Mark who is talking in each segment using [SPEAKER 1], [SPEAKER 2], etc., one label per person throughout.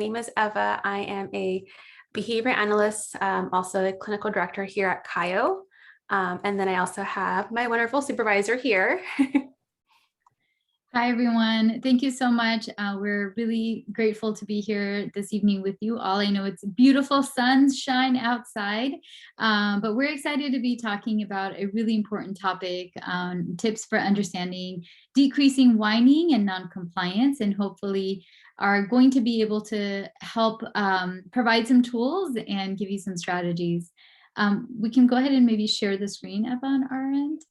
[SPEAKER 1] name is Eva. I am a behavior analyst, also a clinical director here at KYO. And then I also have my wonderful supervisor here.
[SPEAKER 2] Hi, everyone. Thank you so much. We're really grateful to be here this evening with you all. I know it's beautiful sunshine outside, but we're excited to be talking about a really important topic, tips for understanding decreasing whining and noncompliance, and hopefully are going to be able to help provide some tools and give you some strategies. We can go ahead and maybe share the screen up on our end.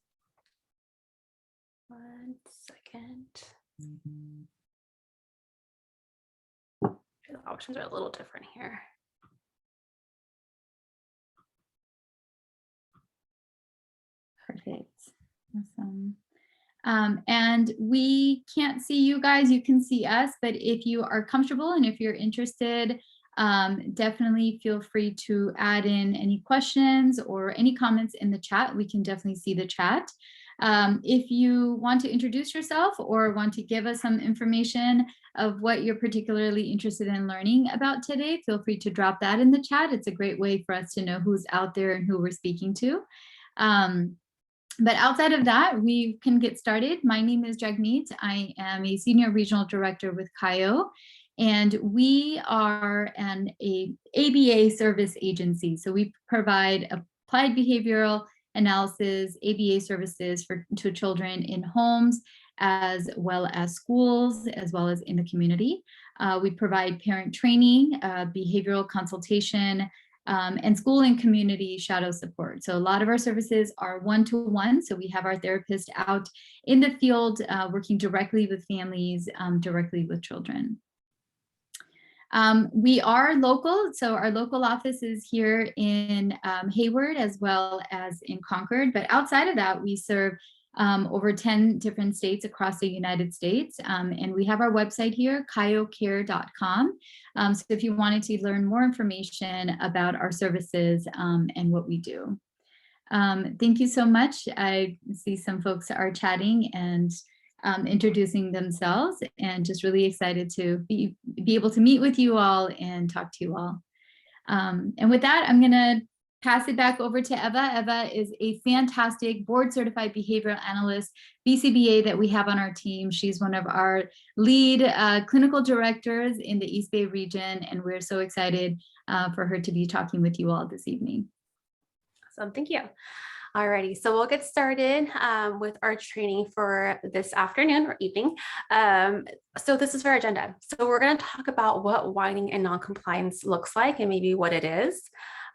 [SPEAKER 1] 1 second. The options are a little different here.
[SPEAKER 2] Perfect. Awesome. And we can't see you guys, you can see us, but if you are comfortable and if you're interested, definitely feel free to add in any questions or any comments in the chat. We can definitely see the chat. If you want to introduce yourself or want to give us some information of what you're particularly interested in learning about today, feel free to drop that in the chat. It's a great way for us to know who's out there and who we're speaking to. But outside of that, we can get started. My name is Jagmeet. I am a senior regional director with KYO, and we are an ABA service agency. So we provide applied behavioral analysis, ABA services to children in homes, as well as schools, as well as in the community. We provide parent training, behavioral consultation, and school and community shadow support. So a lot of our services are one-to-one. So we have our therapists out in the field working directly with families, directly with children. We are local, so our local office is here in Hayward as well as in Concord, but outside of that, we serve over 10 different states across the United States, and we have our website here, kyocare.com. So if you wanted to learn more information about our services and what we do. Thank you so much. I see some folks are chatting and introducing themselves, and just really excited to be able to meet with you all and talk to you all. And with that, I'm gonna pass it back over to Eva. Eva is a fantastic board certified behavioral analyst, BCBA, that we have on our team. She's one of our lead clinical directors in the East Bay region, and we're so excited for her to be talking with you all this evening.
[SPEAKER 1] Awesome, thank you. Alrighty, so we'll get started with our training for this afternoon or evening. So this is our agenda. So we're going to talk about what whining and noncompliance looks like and maybe what it is.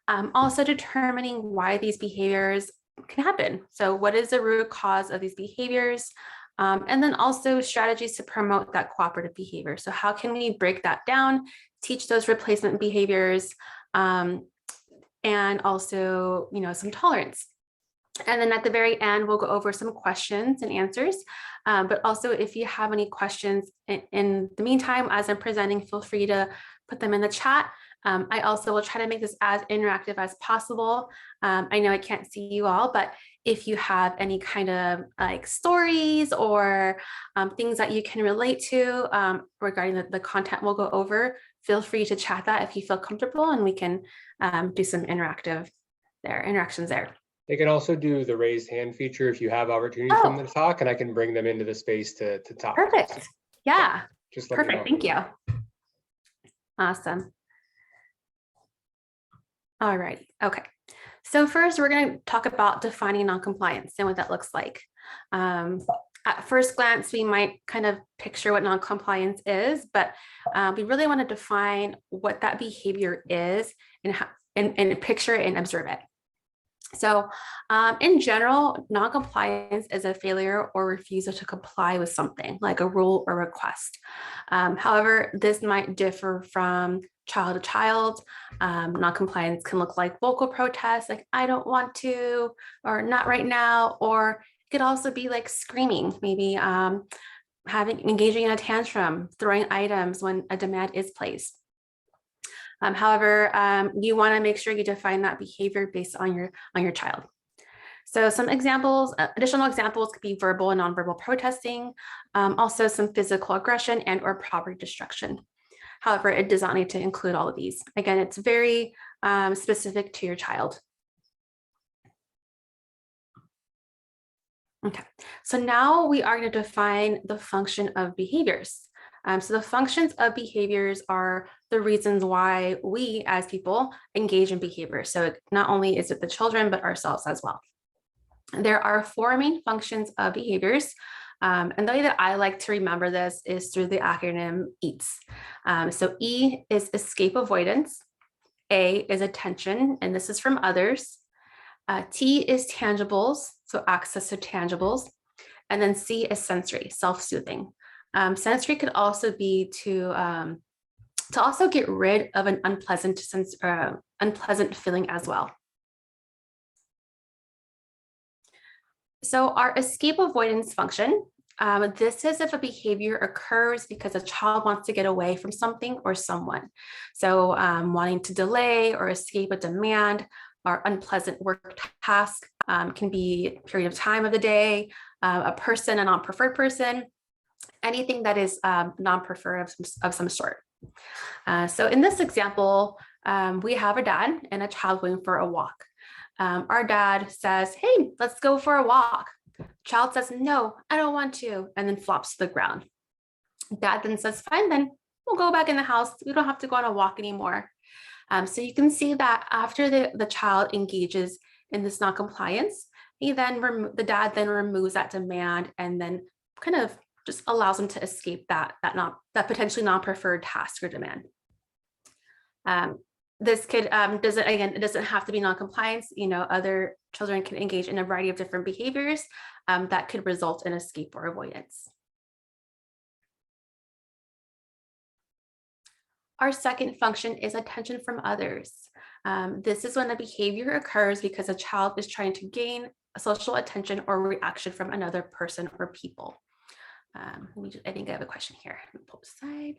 [SPEAKER 1] Also determining why these behaviors can happen. So what is the root cause of these behaviors? And then also strategies to promote that cooperative behavior. So how can we break that down, teach those replacement behaviors, and also, some tolerance. And then at the very end, we'll go over some questions and answers. But also, if you have any questions in the meantime, as I'm presenting, feel free to put them in the chat. I also will try to make this as interactive as possible. I know I can't see you all, but if you have any kind of like stories or things that you can relate to regarding the content we'll go over, feel free to chat that if you feel comfortable, and we can do some interactions there.
[SPEAKER 3] They can also do the raised hand feature if you have opportunities from the talk, and I can bring them into the space to talk.
[SPEAKER 1] Perfect. Yeah.
[SPEAKER 3] So just let me know.
[SPEAKER 1] Perfect. Thank you. Awesome. All right. Okay. So first, we're going to talk about defining noncompliance and what that looks like. At first glance, we might kind of picture what noncompliance is, but we really want to define what that behavior is and picture it and observe it. So in general, noncompliance is a failure or refusal to comply with something like a rule or request. However, this might differ from child to child. Noncompliance can look like vocal protests, like I don't want to, or not right now, or it could also be like screaming, maybe engaging in a tantrum, throwing items when a demand is placed. However, you want to make sure you define that behavior based on your child. So some examples, additional examples could be verbal and nonverbal protesting, also some physical aggression and or property destruction. However, it does not need to include all of these. Again, it's very specific to your child. Okay, so now we are going to define the function of behaviors. So the functions of behaviors are the reasons why we as people engage in behavior. So not only is it the children, but ourselves as well. There are four main functions of behaviors. And the way that I like to remember this is through the acronym EATS. So E is escape avoidance, A is attention, and this is from others. T is tangibles, so access to tangibles. And then C is sensory, self-soothing. Sensory could also be to also get rid of an unpleasant feeling as well. So our escape avoidance function, this is if a behavior occurs because a child wants to get away from something or someone. So wanting to delay or escape a demand or unpleasant work task, can be a period of time of the day, a person, a non-preferred person, anything that is non-preferred of some sort. So in this example, we have a dad and a child going for a walk. Our dad says, "Hey, let's go for a walk." Child says, "No, I don't want to," and then flops to the ground. Dad then says, "Fine, then we'll go back in the house. We don't have to go on a walk anymore." So you can see that after the child engages in this non-compliance, the dad then removes that demand and then kind of just allows them to escape that potentially non-preferred task or demand. This could it doesn't have to be non-compliance. Other children can engage in a variety of different behaviors that could result in escape or avoidance. Our second function is attention from others. This is when a behavior occurs because a child is trying to gain social attention or reaction from another person or people. I think I have a question here. Let me pull aside.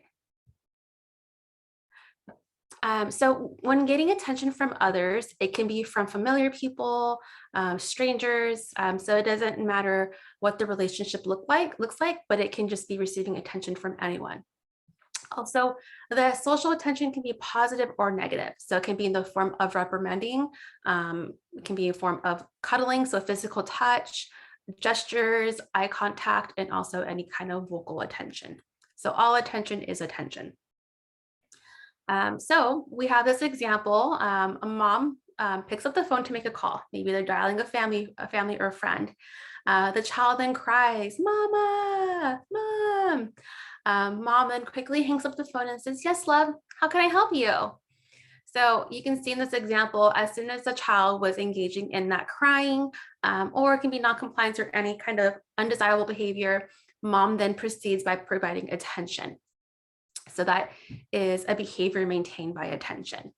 [SPEAKER 1] So when getting attention from others, it can be from familiar people, strangers. So it doesn't matter what the relationship looks like, but it can just be receiving attention from anyone. Also, the social attention can be positive or negative. So it can be in the form of reprimanding, it can be in form of cuddling, so physical touch, gestures, eye contact, and also any kind of vocal attention. So all attention is attention. So we have this example, a mom picks up the phone to make a call. Maybe they're dialing a family or a friend. The child then cries, "Mama, Mom." Mom then quickly hangs up the phone and says, "Yes, love, how can I help you?" So you can see in this example, as soon as the child was engaging in that crying, or it can be non-compliance or any kind of undesirable behavior, mom then proceeds by providing attention. So that is a behavior maintained by attention.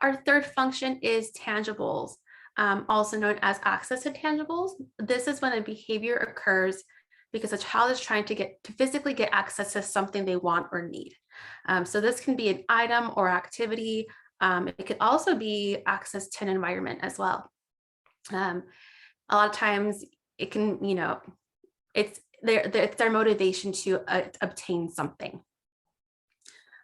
[SPEAKER 1] Our third function is tangibles, also known as access to tangibles. This is when a behavior occurs because a child is trying to physically get access to something they want or need. So this can be an item or activity. It could also be access to an environment as well. A lot of times it can, it's their motivation to obtain something.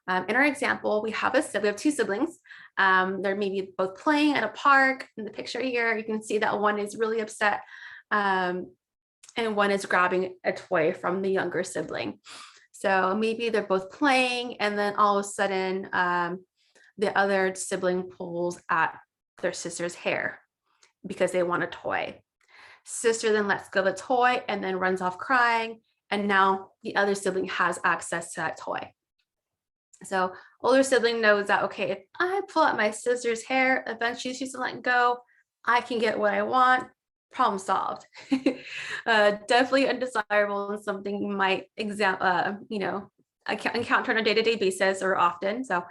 [SPEAKER 1] In our example, we have two siblings. They're maybe both playing at a park. In the picture here, you can see that one is really upset and one is grabbing a toy from the younger sibling. So maybe they're both playing and then all of a sudden the other sibling pulls at their sister's hair because they want a toy. Sister then lets go of the toy and then runs off crying. And now the other sibling has access to that toy. So older sibling knows that, okay, if I pull out my sister's hair, eventually she's gonna let go, I can get what I want, problem solved. Definitely undesirable and something you might encounter on a day-to-day basis or often. So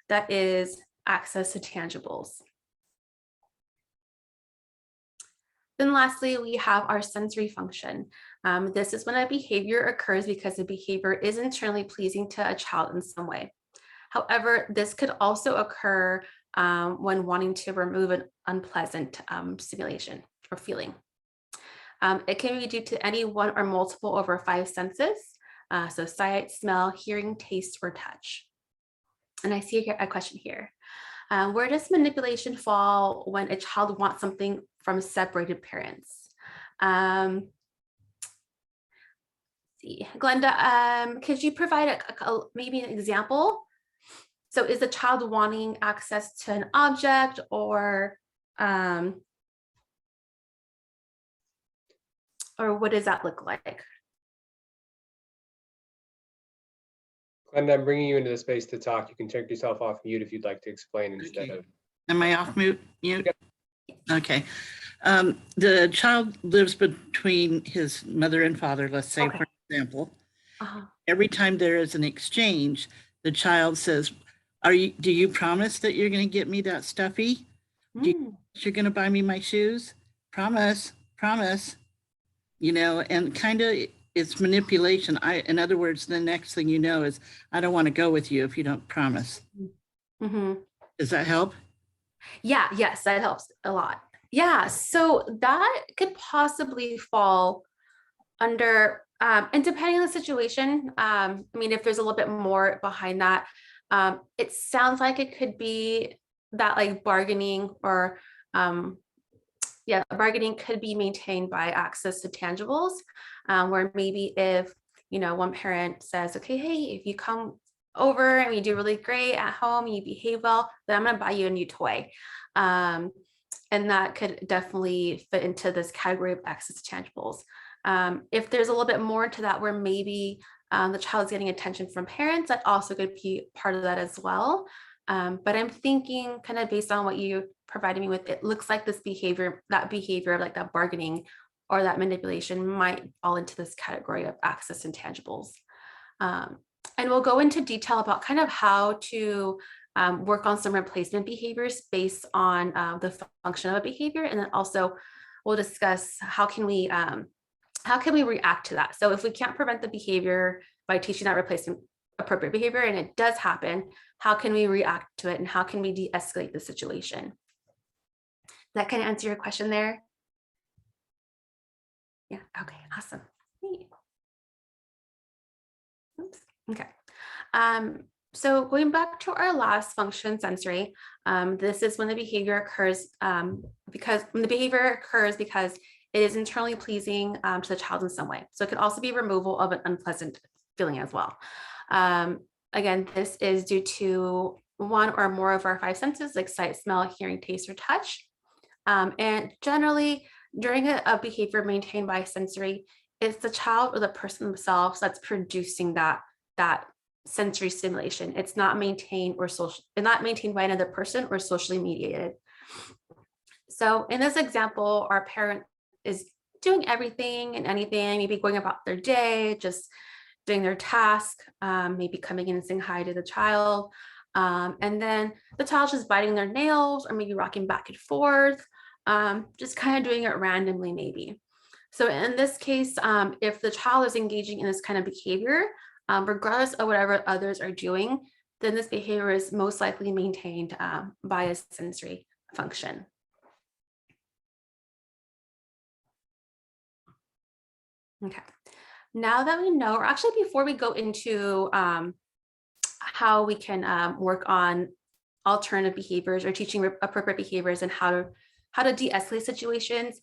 [SPEAKER 1] that is access to tangibles. Then lastly, we have our sensory function. This is when a behavior occurs because the behavior is internally pleasing to a child in some way. However, this could also occur when wanting to remove an unpleasant stimulation or feeling. It can be due to any one or multiple over 5 senses. So sight, smell, hearing, taste, or touch. And I see a question here. Where does manipulation fall when a child wants something from separated parents? See, Glenda, could you provide maybe an example? So is the child wanting access to an object, or what does that look like?
[SPEAKER 3] Glenda, I'm bringing you into the space to talk. You can take yourself off mute if you'd like to explain instead of.
[SPEAKER 4] Am I off mute? Yep. Okay. The child lives between his mother and father, let's say, for example. Every time there is an exchange, the child says, do you promise that you're going to get me that stuffy? You're going to buy me my shoes? Promise, and kind of it's manipulation. In other words, the next thing you know is, I don't want to go with you if you don't promise. Does that help?
[SPEAKER 1] Yeah, yes, that helps a lot. Yeah, so that could possibly fall under, and depending on the situation, I mean, if there's a little bit more behind that, it sounds like it could be that like bargaining or, bargaining could be maintained by access to tangibles, where maybe if, one parent says, okay, hey, if you come over and you do really great at home, you behave well, then I'm going to buy you a new toy. And that could definitely fit into this category of access to tangibles. If there's a little bit more to that, where maybe the child's getting attention from parents, that also could be part of that as well. But I'm thinking, kind of based on what you provided me with, it looks like this behavior, like that bargaining or that manipulation, might fall into this category of access to intangibles. And we'll go into detail about kind of how to work on some replacement behaviors based on the function of a behavior. And then also we'll discuss how can we react to that. So if we can't prevent the behavior by teaching that replacement appropriate behavior, and it does happen, how can we react to it, and how can we de-escalate the situation? That kind of answer your question there? Yeah, okay, awesome. Oops. Okay. So going back to our last function, sensory, this is when the behavior occurs because it is internally pleasing to the child in some way. So it could also be removal of an unpleasant feeling as well. Again, this is due to one or more of our 5 senses, like sight, smell, hearing, taste, or touch. And generally, during a behavior maintained by sensory, it's the child or the person themselves that's producing that sensory stimulation. It's not maintained by another person or socially mediated. So in this example, our parent is doing everything and anything, maybe going about their day, just doing their task, maybe coming in and saying hi to the child. And then the child's just biting their nails or maybe rocking back and forth, just kind of doing it randomly maybe. So in this case, if the child is engaging in this kind of behavior, regardless of whatever others are doing, then this behavior is most likely maintained by a sensory function. Okay, now that we know, or actually before we go into how we can work on alternative behaviors or teaching appropriate behaviors and how to de-escalate situations,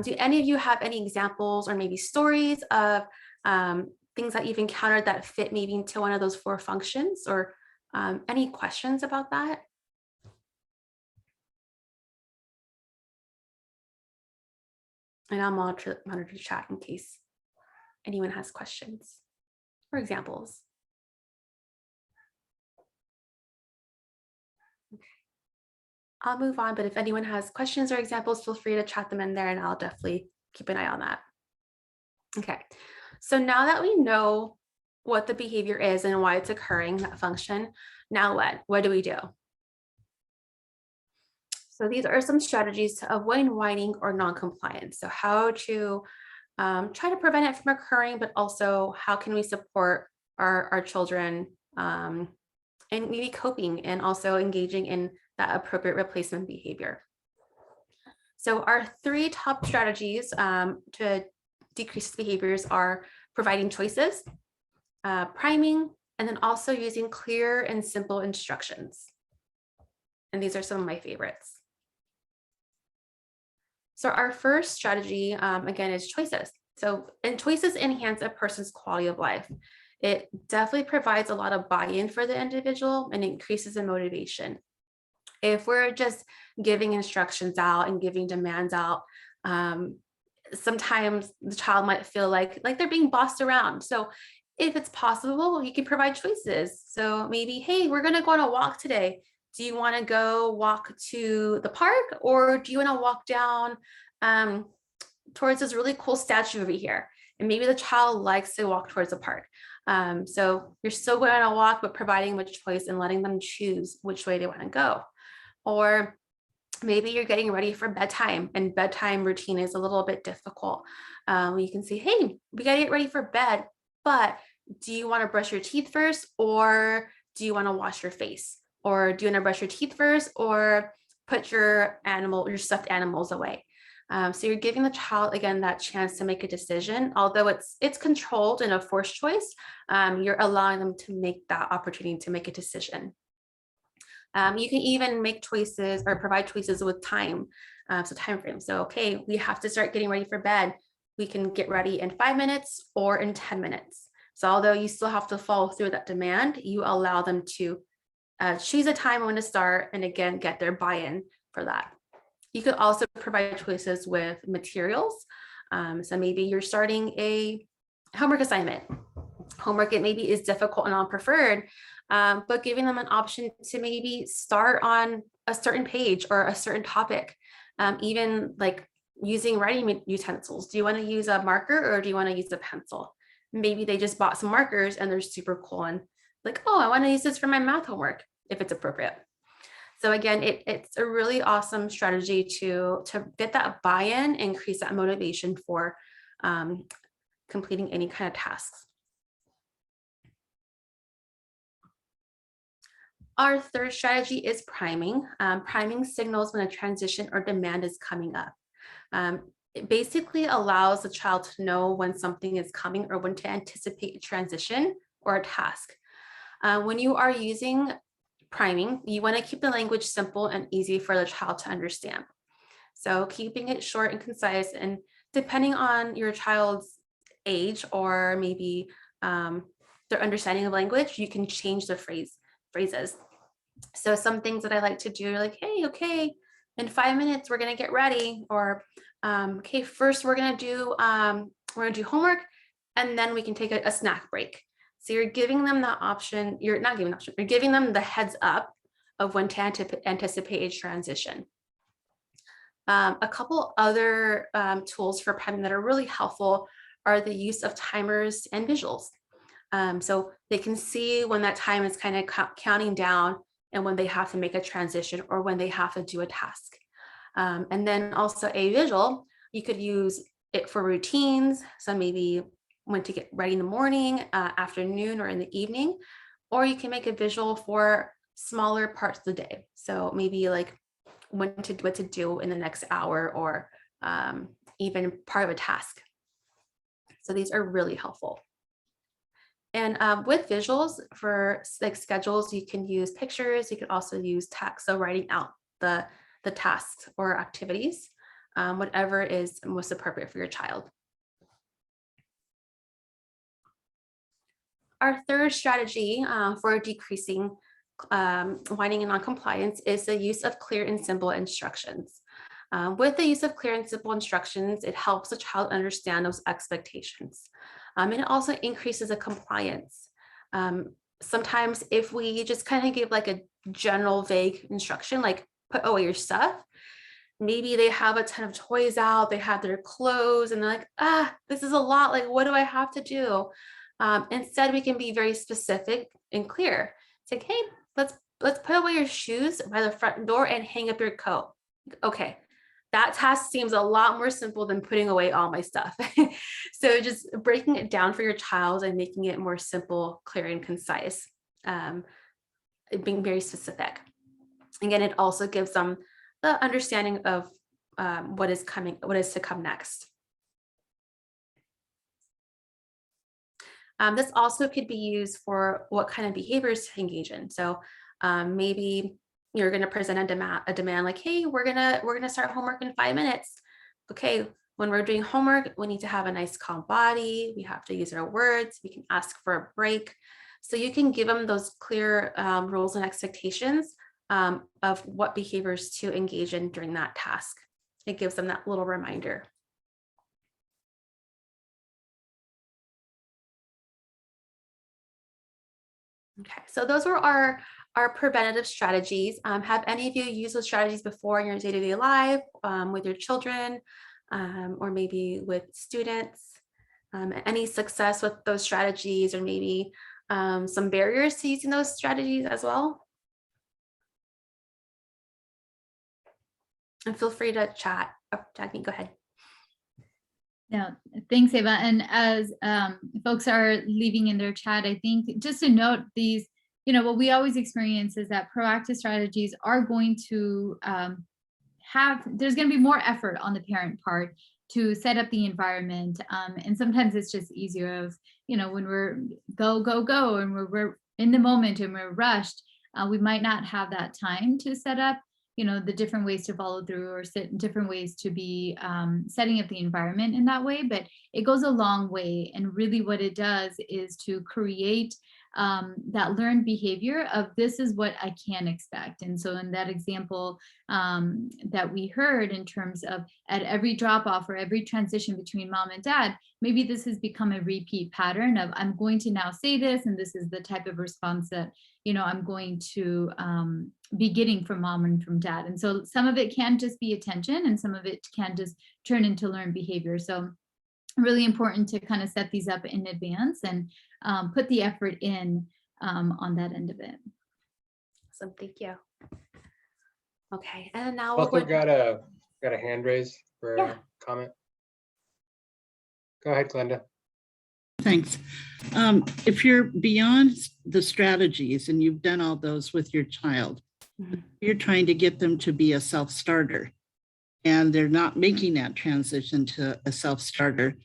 [SPEAKER 1] do any of you have any examples or maybe stories of things that you've encountered that fit maybe into one of those 4 functions, or any questions about that? And I'll monitor the chat in case anyone has questions or examples. Okay. I'll move on, but if anyone has questions or examples, feel free to chat them in there and I'll definitely keep an eye on that. Okay, so now that we know what the behavior is and why it's occurring, that function, now what do we do? So these are some strategies to avoid whining or non-compliance. So how to try to prevent it from occurring, but also how can we support our children and maybe coping and also engaging in that appropriate replacement behavior. So our 3 top strategies to decrease behaviors are providing choices, priming, and then also using clear and simple instructions. And these are some of my favorites. So our first strategy, again, is choices. And choices enhance a person's quality of life. It definitely provides a lot of buy-in for the individual and increases the motivation. If we're just giving instructions out and giving demands out, sometimes the child might feel like they're being bossed around. So if it's possible, you can provide choices. So maybe, hey, we're going to go on a walk today. Do you want to go walk to the park, or do you want to walk down towards this really cool statue over here? And maybe the child likes to walk towards the park. So you're still going on a walk, but providing a choice and letting them choose which way they want to go. Or maybe you're getting ready for bedtime and bedtime routine is a little bit difficult. You can say, hey, we got to get ready for bed, but do you want to brush your teeth first, or do you want to wash your face? Or do you want to brush your teeth first, or put your stuffed animals away? So you're giving the child, again, that chance to make a decision. Although it's controlled and a forced choice, you're allowing them to make that opportunity to make a decision. You can even make choices or provide choices with time. So time frame. So, okay, we have to start getting ready for bed. We can get ready in 5 minutes or in 10 minutes. So although you still have to follow through that demand, you allow them to choose a time when to start, and again, get their buy-in for that. You could also provide choices with materials. So maybe you're starting a homework assignment. Homework, it maybe is difficult and non-preferred, but giving them an option to maybe start on a certain page or a certain topic, even like using writing utensils. Do you want to use a marker or do you want to use a pencil? Maybe they just bought some markers and they're super cool and like, oh, I want to use this for my math homework if it's appropriate. So again, it's a really awesome strategy to get that buy-in, increase that motivation for completing any kind of tasks. Our third strategy is priming. Priming signals when a transition or demand is coming up. It basically allows the child to know when something is coming or when to anticipate a transition or a task. When you are using priming, you want to keep the language simple and easy for the child to understand. So keeping it short and concise, and depending on your child's age or maybe their understanding of language, you can change the phrases. So some things that I like to do are like, hey, okay, in 5 minutes, we're going to get ready. Or, okay, first we're going to do homework, and then we can take a snack break. So you're giving them that option. You're not giving an option. You're giving them the heads up of when to anticipate a transition. A couple other tools for priming that are really helpful are the use of timers and visuals. So they can see when that time is kind of counting down and when they have to make a transition or when they have to do a task. And then also a visual, you could use it for routines. So maybe when to get ready in the morning, afternoon, or in the evening, or you can make a visual for smaller parts of the day. So maybe like what to do in the next hour, or even part of a task. So these are really helpful. And with visuals for like schedules, you can use pictures. You could also use text, so writing out the tasks or activities, whatever is most appropriate for your child. Our third strategy for decreasing whining and noncompliance is the use of clear and simple instructions. With the use of clear and simple instructions, it helps the child understand those expectations. And it also increases the compliance. Sometimes if we just kind of give like a general vague instruction, like put away your stuff, maybe they have a ton of toys out, they have their clothes, and they're like, this is a lot, like what do I have to do? Instead, we can be very specific and clear. It's like, hey, let's put away your shoes by the front door and hang up your coat. Okay, that task seems a lot more simple than putting away all my stuff. So just breaking it down for your child and making it more simple, clear, and concise, being very specific. Again, it also gives them the understanding of what is to come next. This also could be used for what kind of behaviors to engage in. So maybe you're going to present a demand like, hey, we're gonna start homework in 5 minutes. Okay, when we're doing homework, we need to have a nice calm body. We have to use our words. We can ask for a break. So you can give them those clear rules and expectations of what behaviors to engage in during that task. It gives them that little reminder. Okay, so those were our preventative strategies. Have any of you used those strategies before in your day-to-day life with your children or maybe with students? Any success with those strategies, or maybe some barriers to using those strategies as well? And feel free to chat. Oh, Jackie, go ahead.
[SPEAKER 2] Yeah, thanks, Ava. And as folks are leaving in their chat, I think just to note these, what we always experience is that proactive strategies are going to there's going to be more effort on the parent part to set up the environment. And sometimes it's just easier of, when we're go, and we're in the moment and we're rushed, we might not have that time to set up the different ways to follow through, or different ways to be setting up the environment in that way. But it goes a long way. And really what it does is to create that learned behavior of, this is what I can expect. And so in that example that we heard, in terms of at every drop off or every transition between mom and dad, maybe this has become a repeat pattern of, I'm going to now say this, and this is the type of response that I'm going to be getting from mom and from dad. And so some of it can just be attention, and some of it can just turn into learned behavior. So really important to kind of set these up in advance and put the effort in on that end of it.
[SPEAKER 1] Awesome, thank you. Okay, and now
[SPEAKER 3] Also got a hand raised for a comment. Go ahead, Glenda.
[SPEAKER 4] Thanks. If you're beyond the strategies and you've done all those with your child, you're trying to get them to be a self-starter, and they're not making that transition to a self-starter,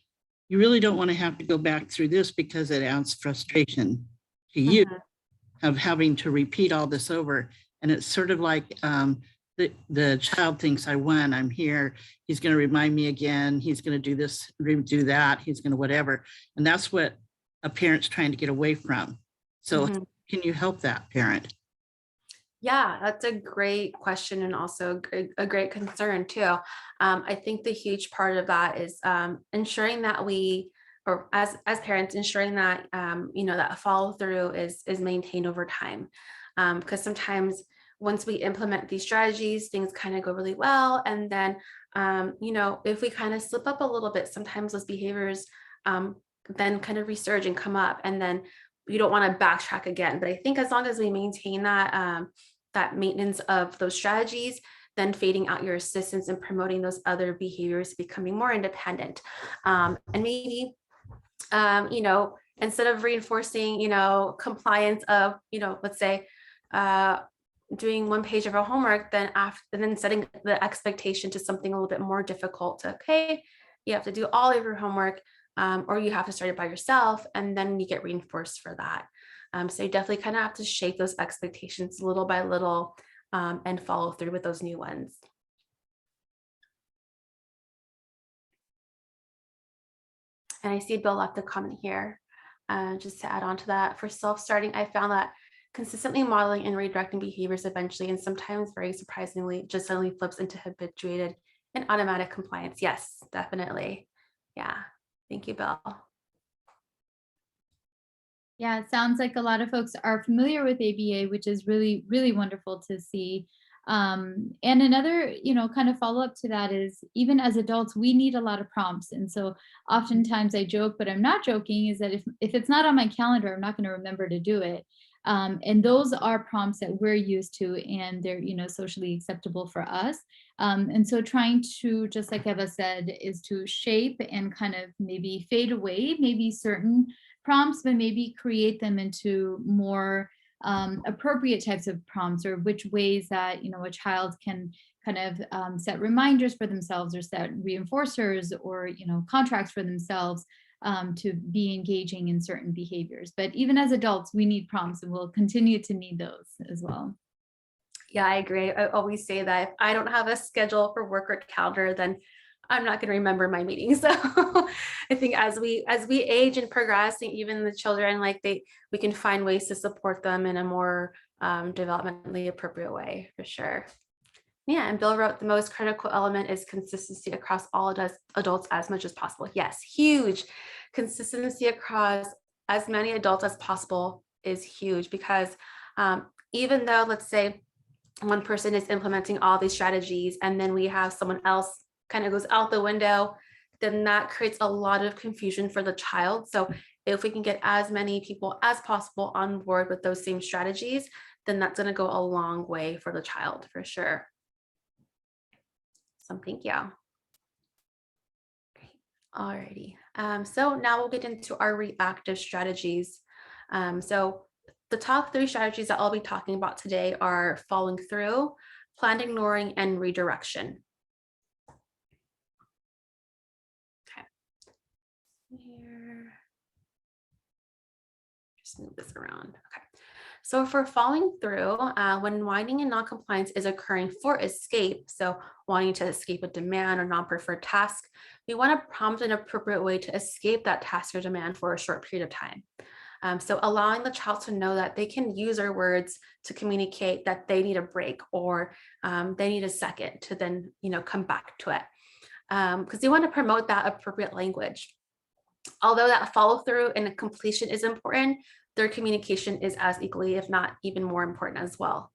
[SPEAKER 4] you really don't want to have to go back through this, because it adds frustration to you of having to repeat all this over. And it's sort of like the child thinks, I won, I'm here, he's going to remind me again, he's going to do this, do that, he's going to whatever. And that's what a parent's trying to get away from. So can you help that parent?
[SPEAKER 1] Yeah, that's a great question, and also a great concern too. I think the huge part of that is ensuring that we, or as parents, ensuring that that follow through is maintained over time. Because sometimes once we implement these strategies, things kind of go really well, and then if we kind of slip up a little bit, sometimes those behaviors then kind of resurge and come up, and then you don't want to backtrack again. But I think as long as we maintain that that maintenance of those strategies, then fading out your assistance and promoting those other behaviors, becoming more independent. And maybe, instead of reinforcing, compliance of, let's say, doing 1 page of our homework, then then setting the expectation to something a little bit more difficult. To, okay, you have to do all of your homework, or you have to start it by yourself, and then you get reinforced for that. So you definitely kind of have to shape those expectations little by little and follow through with those new ones. And I see Bill left a comment here. Just to add on to that, for self-starting, I found that consistently modeling and redirecting behaviors eventually, and sometimes very surprisingly, just suddenly flips into habituated and automatic compliance. Yes, definitely. Yeah. Thank you, Bill.
[SPEAKER 2] Yeah, it sounds like a lot of folks are familiar with ABA, which is really, really wonderful to see. And another, kind of follow up to that is, even as adults, we need a lot of prompts. And so oftentimes I joke, but I'm not joking, is that if it's not on my calendar, I'm not going to remember to do it. And those are prompts that we're used to, and they're, socially acceptable for us. And so trying to, just like Eva said, is to shape and kind of maybe fade away, maybe certain prompts, but maybe create them into more appropriate types of prompts, or which ways that, you know, a child can kind of set reminders for themselves, or set reinforcers, or, you know, contracts for themselves to be engaging in certain behaviors. But even as adults, we need prompts, and we'll continue to need those as well.
[SPEAKER 1] Yeah, I agree. I always say that if I don't have a schedule for work or calendar, then I'm not going to remember my meetings. So I think as we age and progress, and even the children, like we can find ways to support them in a more developmentally appropriate way, for sure. Yeah, and Bill wrote, the most critical element is consistency across all adults as much as possible. Yes, huge. Consistency across as many adults as possible is huge, because even though, let's say, one person is implementing all these strategies and then we have someone else kind of goes out the window, then that creates a lot of confusion for the child. So if we can get as many people as possible on board with those same strategies, then that's going to go a long way for the child, for sure. So thank you. Alrighty. So now we'll get into our reactive strategies. So the top 3 strategies that I'll be talking about today are following through, planned ignoring, and redirection. Okay. Here. Just move this around. Okay. So for following through, when whining and noncompliance is occurring for escape, so wanting to escape a demand or non-preferred task, we want to prompt an appropriate way to escape that task or demand for a short period of time. So allowing the child to know that they can use our words to communicate that they need a break, or they need a second to then, you know, come back to it. Because you want to promote that appropriate language. Although that follow through and completion is important, their communication is as equally, if not even more important as well.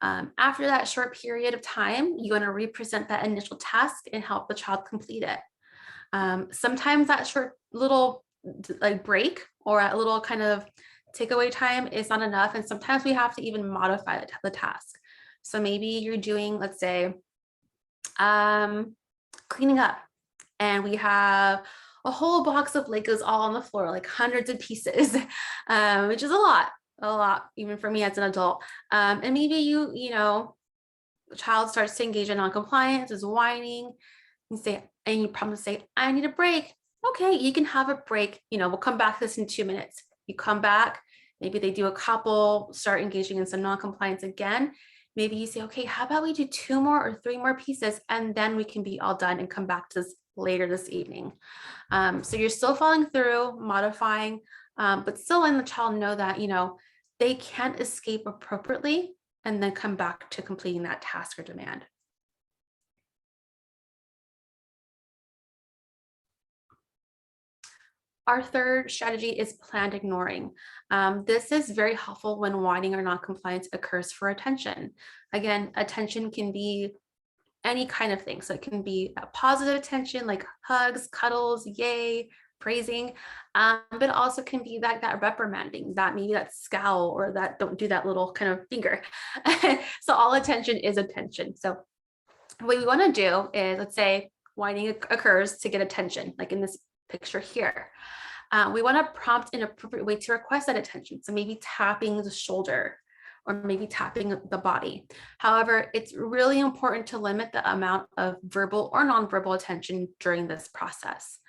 [SPEAKER 1] After that short period of time, you want to represent that initial task and help the child complete it. Sometimes that short little like break or a little kind of takeaway time is not enough. And sometimes we have to even modify the task. So maybe you're doing, let's say, cleaning up, and we have a whole box of Legos all on the floor, like hundreds of pieces, which is a lot, even for me as an adult. And maybe you know, the child starts to engage in noncompliance, is whining, and you prompt to say, I need a break. Okay, you can have a break. You know, we'll come back to this in 2 minutes. You come back, maybe they do a couple, start engaging in some noncompliance again. Maybe you say, okay, how about we do 2 more or 3 more pieces, and then we can be all done and come back to this later this evening. So you're still following through, modifying, but still letting the child know that, you know, they can escape appropriately and then come back to completing that task or demand. Our third strategy is planned ignoring. This is very helpful when whining or noncompliance occurs for attention. Again, attention can be any kind of thing. So it can be a positive attention, like hugs, cuddles, yay, praising, but also can be that reprimanding, that maybe that scowl, or that don't do that little kind of finger. So all attention is attention. So what we want to do is, let's say whining occurs to get attention, like in this picture here. We want to prompt an appropriate way to request that attention. So maybe tapping the shoulder, or maybe tapping the body. However, it's really important to limit the amount of verbal or nonverbal attention during this process.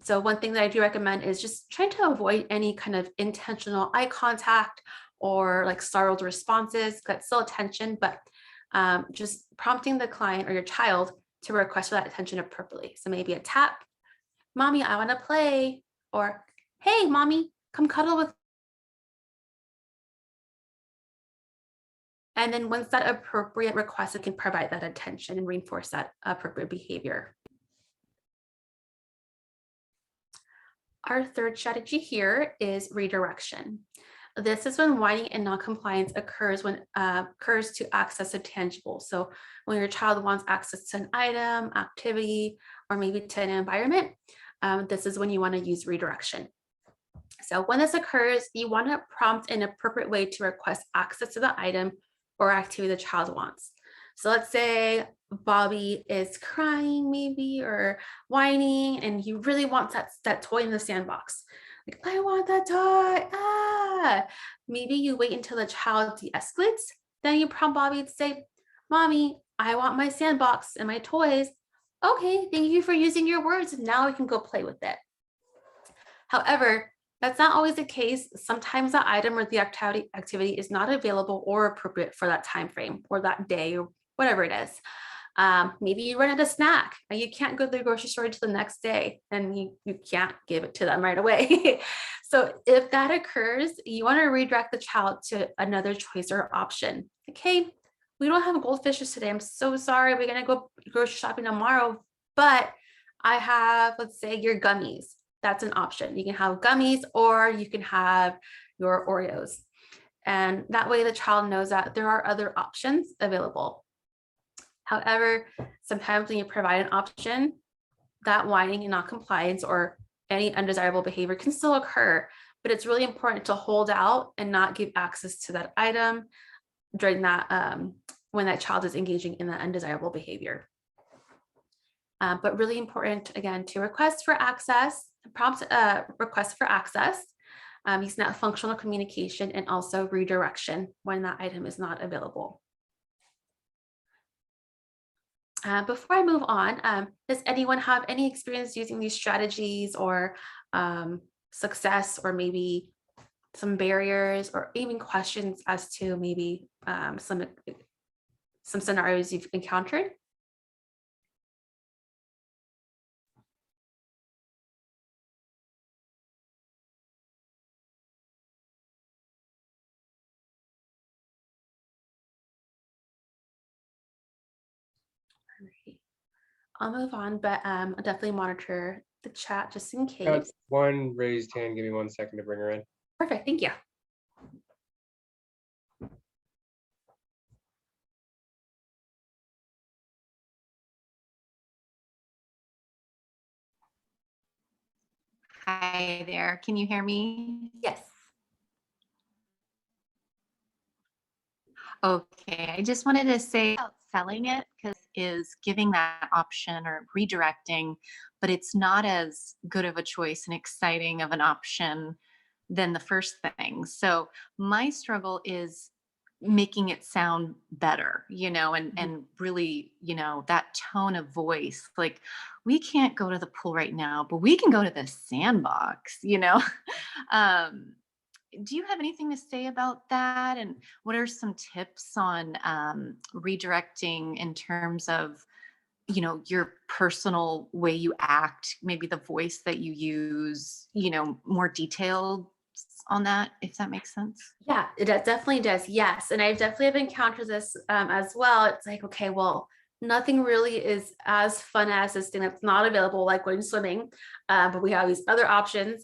[SPEAKER 1] So one thing that I do recommend is just trying to avoid any kind of intentional eye contact or like startled responses. That's still attention, but just prompting the client or your child to request for that attention appropriately. So maybe a tap, mommy, I want to play, or hey, mommy, come cuddle with. And then once that appropriate request, it can provide that attention and reinforce that appropriate behavior. Our third strategy here is redirection. This is when whining and noncompliance occurs to access a tangible. So when your child wants access to an item, activity, or maybe to an environment, this is when you want to use redirection. So when this occurs, you want to prompt an appropriate way to request access to the item or activity the child wants. So let's say Bobby is crying maybe, or whining, and he really wants that toy in the sandbox. Like, I want that toy, maybe you wait until the child de-escalates. Then you prompt Bobby to say, Mommy, I want my sandbox and my toys. Okay, thank you for using your words. Now we can go play with it. However, that's not always the case. Sometimes the item or the activity is not available or appropriate for that time frame or that day or whatever it is. Maybe you run out of snack and you can't go to the grocery store until the next day and you can't give it to them right away. So if that occurs, you want to redirect the child to another choice or option. Like, hey, we don't have goldfishes today. I'm so sorry. We're going to go grocery shopping tomorrow, but I have, let's say, your gummies. That's an option. You can have gummies or you can have your Oreos. And that way the child knows that there are other options available. However, sometimes when you provide an option, that whining and non-compliance or any undesirable behavior can still occur, but it's really important to hold out and not give access to that item during that, when that child is engaging in that undesirable behavior. But really important, again, to request for access, prompt request for access, using that functional communication and also redirection when that item is not available. Before I move on, does anyone have any experience using these strategies or success or maybe some barriers or even questions as to maybe some scenarios you've encountered? I'll move on, but I'll definitely monitor the chat just in case.
[SPEAKER 3] Got one raised hand. Give me 1 second to bring her in.
[SPEAKER 1] Perfect, thank you.
[SPEAKER 5] Hi there, can you hear me?
[SPEAKER 1] Yes.
[SPEAKER 5] Okay, I just wanted to say about selling it because is giving that option or redirecting, but it's not as good of a choice and exciting of an option than the first thing. So my struggle is making it sound better, and really, that tone of voice, like we can't go to the pool right now, but we can go to the sandbox, do you have anything to say about that? And what are some tips on redirecting in terms of, your personal way you act, maybe the voice that you use, more detailed on that, if that makes sense?
[SPEAKER 1] Yeah, it definitely does. Yes. And I've definitely encountered this as well. It's like, okay, well, nothing really is as fun as this thing that's not available, like going swimming, but we have these other options.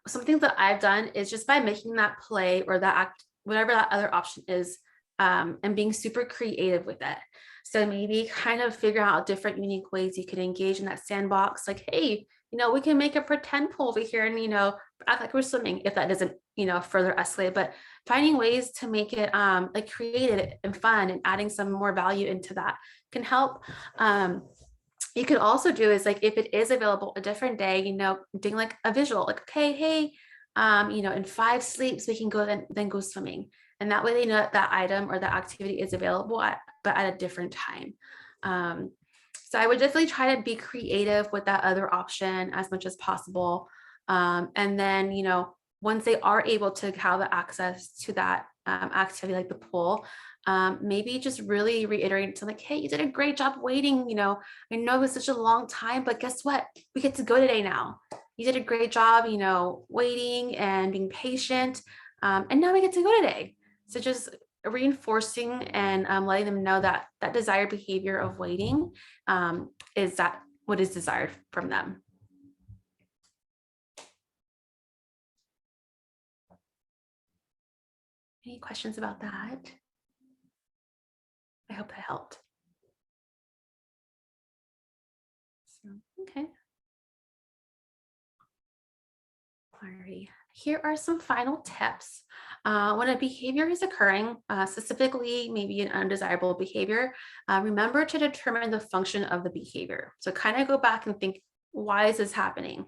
[SPEAKER 1] Something that I've done is just by making that play or that act, whatever that other option is, and being super creative with it. So maybe kind of figure out different unique ways you can engage in that sandbox. Like, hey, we can make a pretend pool over here and, act like we're swimming if that doesn't, further escalate, but finding ways to make it like creative and fun and adding some more value into that can help. You could also do is like, if it is available a different day, doing like a visual, like, okay, hey, in 5 sleeps, we can go then go swimming. And that way they know that item or that activity is available but at a different time. So I would definitely try to be creative with that other option as much as possible. And then, once they are able to have the access to that activity like the pool, maybe just really reiterate to like, hey, you did a great job waiting. I know it was such a long time, but guess what? We get to go today now. You did a great job, waiting and being patient. And now we get to go today. So just reinforcing and letting them know that that desired behavior of waiting is that what is desired from them. Any questions about that? I hope that helped. Okay. Alrighty. Here are some final tips. When a behavior is occurring, specifically maybe an undesirable behavior, remember to determine the function of the behavior. So kind of go back and think, why is this happening?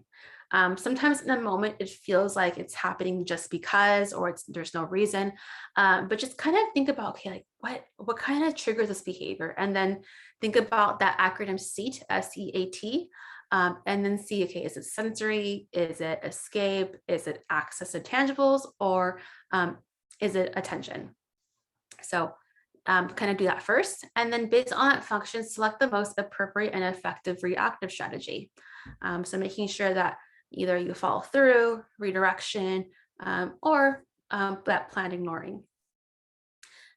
[SPEAKER 1] Sometimes in the moment, it feels like it's happening just because, or there's no reason. But just kind of think about, okay, like what kind of triggers this behavior? And then think about that acronym SEAT, SEAT, and then see, okay, is it sensory? Is it escape? Is it access to tangibles? Or is it attention? So kind of do that first. And then based on that function, select the most appropriate and effective reactive strategy. So making sure that either you follow through, redirection, or that planned ignoring.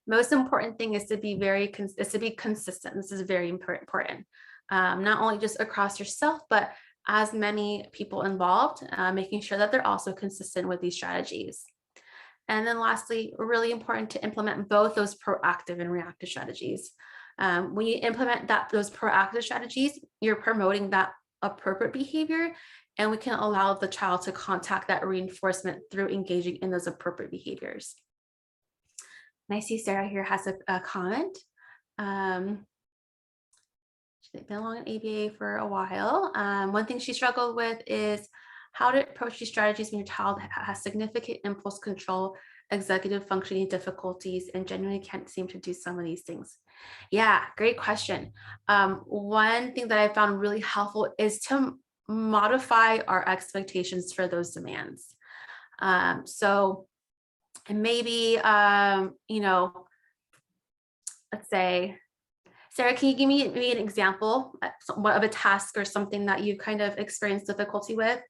[SPEAKER 1] Most important thing is to be consistent. This is very important. Not only just across yourself, but as many people involved, making sure that they're also consistent with these strategies. And then lastly, really important to implement both those proactive and reactive strategies. When you implement those proactive strategies, you're promoting that appropriate behavior, and we can allow the child to contact that reinforcement through engaging in those appropriate behaviors. And I see Sarah here has a comment. She's been along in ABA for a while. One thing she struggled with is how to approach these strategies when your child has significant impulse control, executive functioning difficulties, and genuinely can't seem to do some of these things. Yeah, great question. One thing that I found really helpful is to modify our expectations for those demands. So maybe, you know, let's say, Sarah, can you give me maybe an example of a task or something that you kind of experienced difficulty with?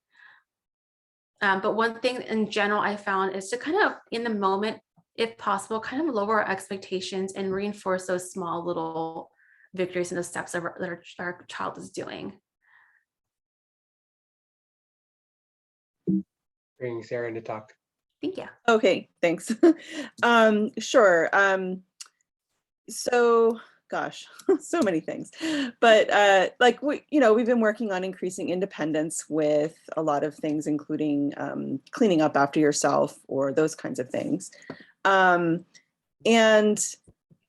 [SPEAKER 1] But one thing in general I found is to kind of, in the moment, if possible, kind of lower our expectations and reinforce those small little victories and the steps that our child is doing.
[SPEAKER 3] Bringing Sarah in to talk.
[SPEAKER 1] Thank you.
[SPEAKER 6] Okay, thanks. Sure. So, gosh, so many things, but like we've been working on increasing independence with a lot of things, including cleaning up after yourself or those kinds of things. And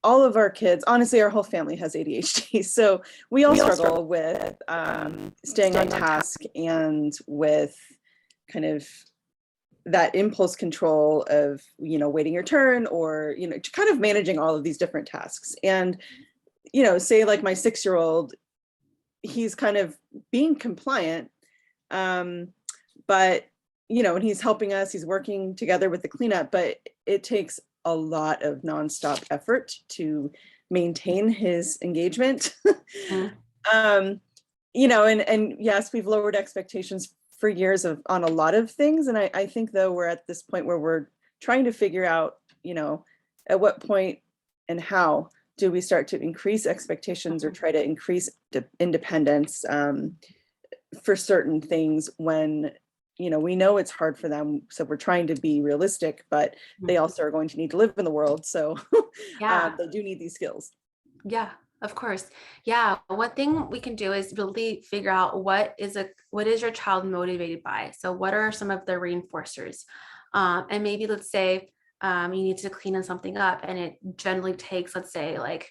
[SPEAKER 6] all of our kids, honestly, our whole family has ADHD. So we all struggle with staying on task and with kind of that impulse control of, waiting your turn or, kind of managing all of these different tasks. And, say like my 6-year-old, he's kind of being compliant, but, and he's helping us, he's working together with the cleanup, but it takes a lot of nonstop effort to maintain his engagement. And yes, we've lowered expectations for years on a lot of things. And I think though, we're at this point where we're trying to figure out, at what point and how do we start to increase expectations or try to increase independence for certain things when, we know it's hard for them. So we're trying to be realistic, but they also are going to need to live in the world. So they do need these skills.
[SPEAKER 1] Yeah, of course. Yeah. One thing we can do is really figure out what is your child motivated by? So what are some of the reinforcers? And maybe let's say you need to clean something up and it generally takes, let's say like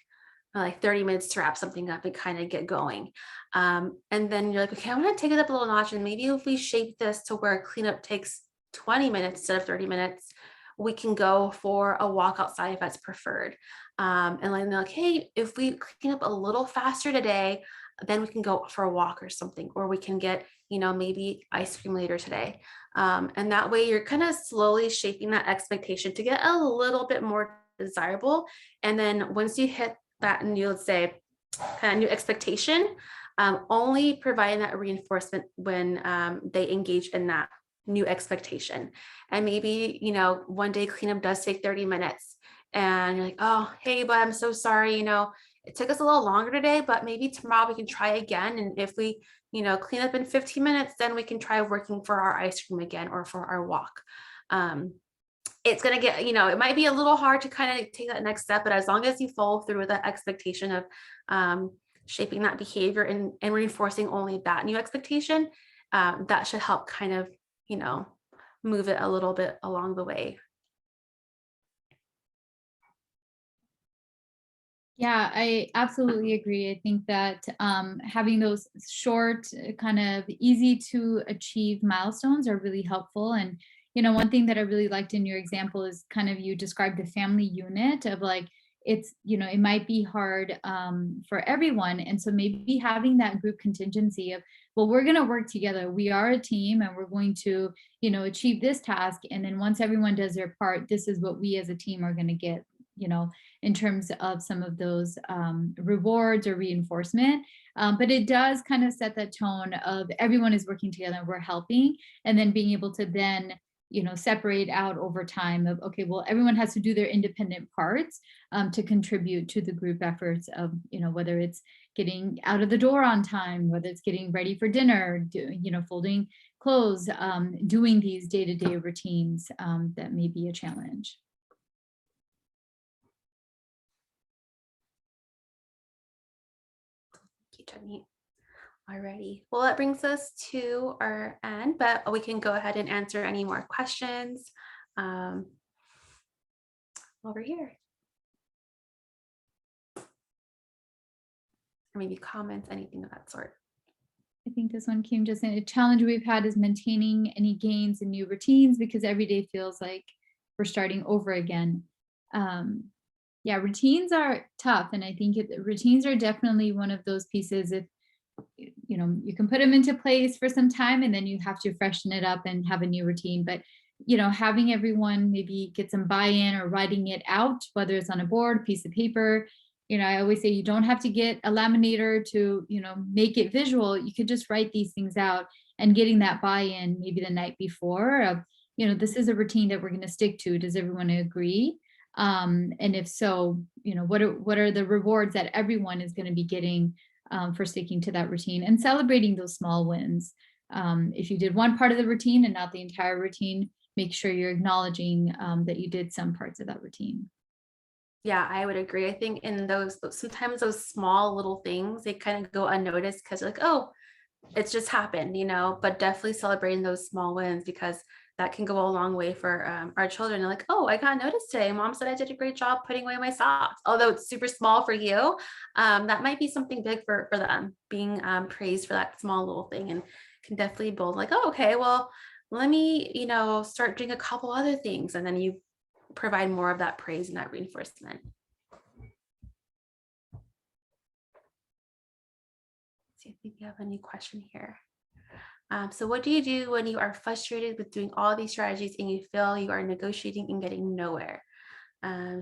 [SPEAKER 1] 30 minutes to wrap something up and kind of get going. And then you're like, okay, I'm going to take it up a little notch. And maybe if we shape this to where cleanup takes 20 minutes instead of 30 minutes, we can go for a walk outside if that's preferred. And like, hey, if we clean up a little faster today, then we can go for a walk or something, or we can get, maybe ice cream later today. And that way you're kind of slowly shaping that expectation to get a little bit more desirable. And then once you hit that new, let's say, kind of new expectation, only providing that reinforcement when they engage in that new expectation. And maybe, one day cleanup does take 30 minutes and you're like, oh, hey, but I'm so sorry, it took us a little longer today, but maybe tomorrow we can try again. And if we, clean up in 15 minutes, then we can try working for our ice cream again or for our walk. It's going to get, it might be a little hard to kind of take that next step, but as long as you follow through with that expectation of shaping that behavior and reinforcing only that new expectation, that should help kind of, move it a little bit along the way.
[SPEAKER 2] Yeah, I absolutely agree. I think that having those short, kind of easy to achieve milestones are really helpful. And, one thing that I really liked in your example is kind of you described the family unit of like, it's, it might be hard for everyone. And so maybe having that group contingency of, well, we're going to work together. We are a team and we're going to, achieve this task. And then once everyone does their part, this is what we as a team are going to get, in terms of some of those rewards or reinforcement. But it does kind of set that tone of everyone is working together, we're helping, and then being able to then, separate out over time of, okay, well, everyone has to do their independent parts to contribute to the group efforts of, whether it's getting out of the door on time, whether it's getting ready for dinner, folding clothes, doing these day-to-day routines that may be a challenge.
[SPEAKER 1] Jenny. Alrighty. Well, that brings us to our end, but we can go ahead and answer any more questions over here. Or maybe comments, anything of that sort.
[SPEAKER 2] I think this one came just in. A challenge we've had is maintaining any gains in new routines because every day feels like we're starting over again. Yeah, routines are tough. And I think routines are definitely one of those pieces. If you can put them into place for some time and then you have to freshen it up and have a new routine. But, having everyone maybe get some buy-in or writing it out, whether it's on a board, piece of paper. I always say you don't have to get a laminator to, make it visual. You could just write these things out and getting that buy-in maybe the night before of, this is a routine that we're going to stick to. Does everyone agree? And if so, what are the rewards that everyone is going to be getting for sticking to that routine and celebrating those small wins. If you did one part of the routine and not the entire routine, make sure you're acknowledging that you did some parts of that routine.
[SPEAKER 1] Yeah, I would agree. I think in sometimes those small little things, they kind of go unnoticed because like, oh, it's just happened, but definitely celebrating those small wins because that can go a long way for our children. They're like, oh, I got noticed today. Mom said I did a great job putting away my socks. Although it's super small for you, that might be something big for them, being praised for that small little thing, and can definitely build like, oh, okay, well, let me, start doing a couple other things. And then you provide more of that praise and that reinforcement. Let's see if we have a new question here. So what do you do when you are frustrated with doing all these strategies and you feel you are negotiating and getting nowhere?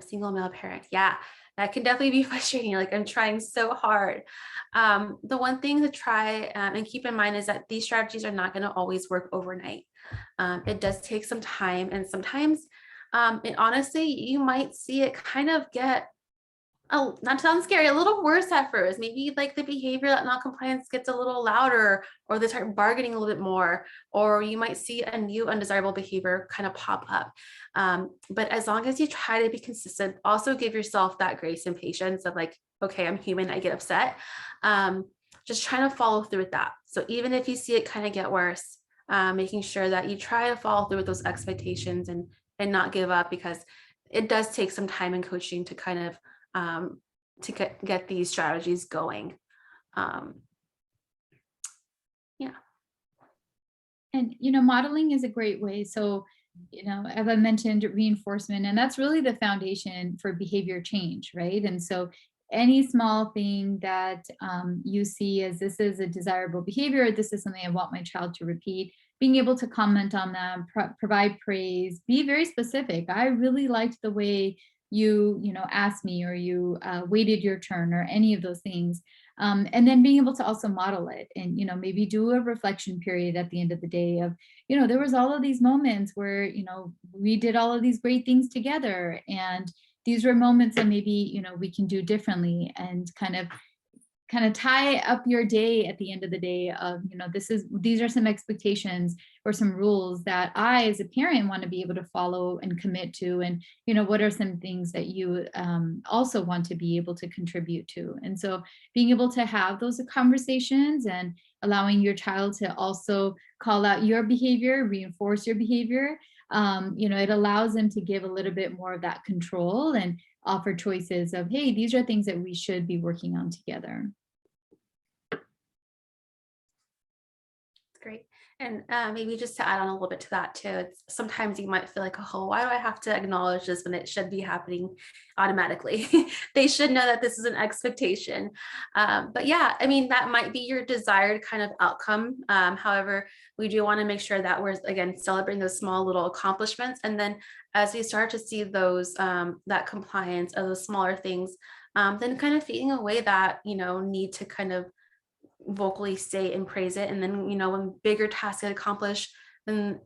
[SPEAKER 1] Single male parent. Yeah, that can definitely be frustrating. You're like, I'm trying so hard. The one thing to try and keep in mind is that these strategies are not going to always work overnight. It does take some time, and sometimes it honestly, you might see it kind of get, oh, not to sound scary, a little worse at first. Maybe like the behavior that non-compliance gets a little louder, or they start bargaining a little bit more, or you might see a new undesirable behavior kind of pop up. But as long as you try to be consistent, also give yourself that grace and patience of like, okay, I'm human, I get upset. Just trying to follow through with that. So even if you see it kind of get worse, making sure that you try to follow through with those expectations and not give up, because it does take some time in coaching to kind of to get these strategies going. Yeah.
[SPEAKER 2] And, modeling is a great way. So, as I mentioned, reinforcement, and that's really the foundation for behavior change, right? And so any small thing that you see as this is a desirable behavior, this is something I want my child to repeat, being able to comment on that, provide praise, be very specific. I really liked the way you asked me, or you waited your turn, or any of those things. And then being able to also model it and, maybe do a reflection period at the end of the day of, there was all of these moments where, we did all of these great things together. And these were moments that maybe, we can do differently, and kind of tie up your day at the end of the day of, these are some expectations or some rules that I, as a parent, want to be able to follow and commit to. And, what are some things that you also want to be able to contribute to? And so being able to have those conversations and allowing your child to also call out your behavior, reinforce your behavior, It allows them to give a little bit more of that control and offer choices of, hey, these are things that we should be working on together.
[SPEAKER 1] Great. And maybe just to add on a little bit to that too, it's sometimes you might feel like, oh, why do I have to acknowledge this when it should be happening automatically? They should know that this is an expectation. But yeah, I mean, that might be your desired kind of outcome. However, we do want to make sure that we're, again, celebrating those small little accomplishments. And then as we start to see those, that compliance of those smaller things, then kind of feeding away that, need to kind of vocally say and praise it, and then when bigger tasks get accomplished, then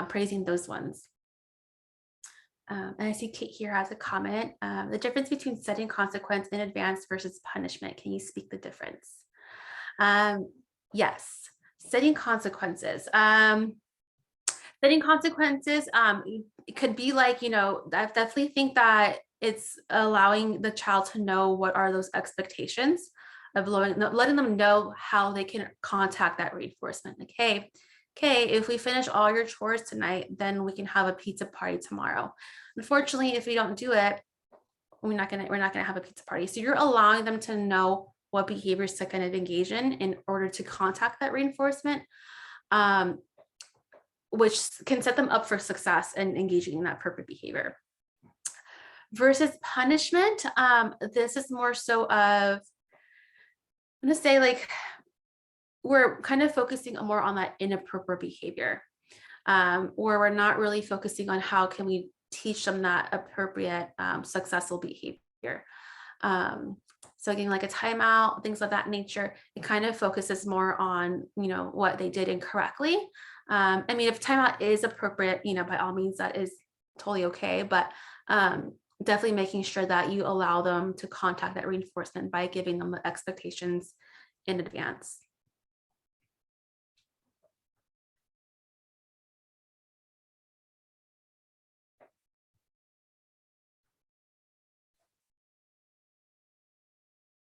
[SPEAKER 1] praising those ones. And I see Kate here has a comment. The difference between setting consequence in advance versus punishment. Can you speak the difference? Yes, setting consequences. Setting consequences. It could be like, I definitely think that it's allowing the child to know what are those expectations of letting them know how they can contact that reinforcement. Like, hey, if we finish all your chores tonight, then we can have a pizza party tomorrow. Unfortunately, if we don't do it, we're not gonna have a pizza party. So you're allowing them to know what behaviors to kind of engage in order to contact that reinforcement, which can set them up for success and engaging in that appropriate behavior. Versus punishment, this is more so of, I'm gonna say, like, we're kind of focusing more on that inappropriate behavior, or we're not really focusing on how can we teach them that appropriate successful behavior. So again, like a timeout, things of that nature, it kind of focuses more on, what they did incorrectly. I mean, if timeout is appropriate, by all means, that is totally okay, but definitely making sure that you allow them to contact that reinforcement by giving them the expectations in advance.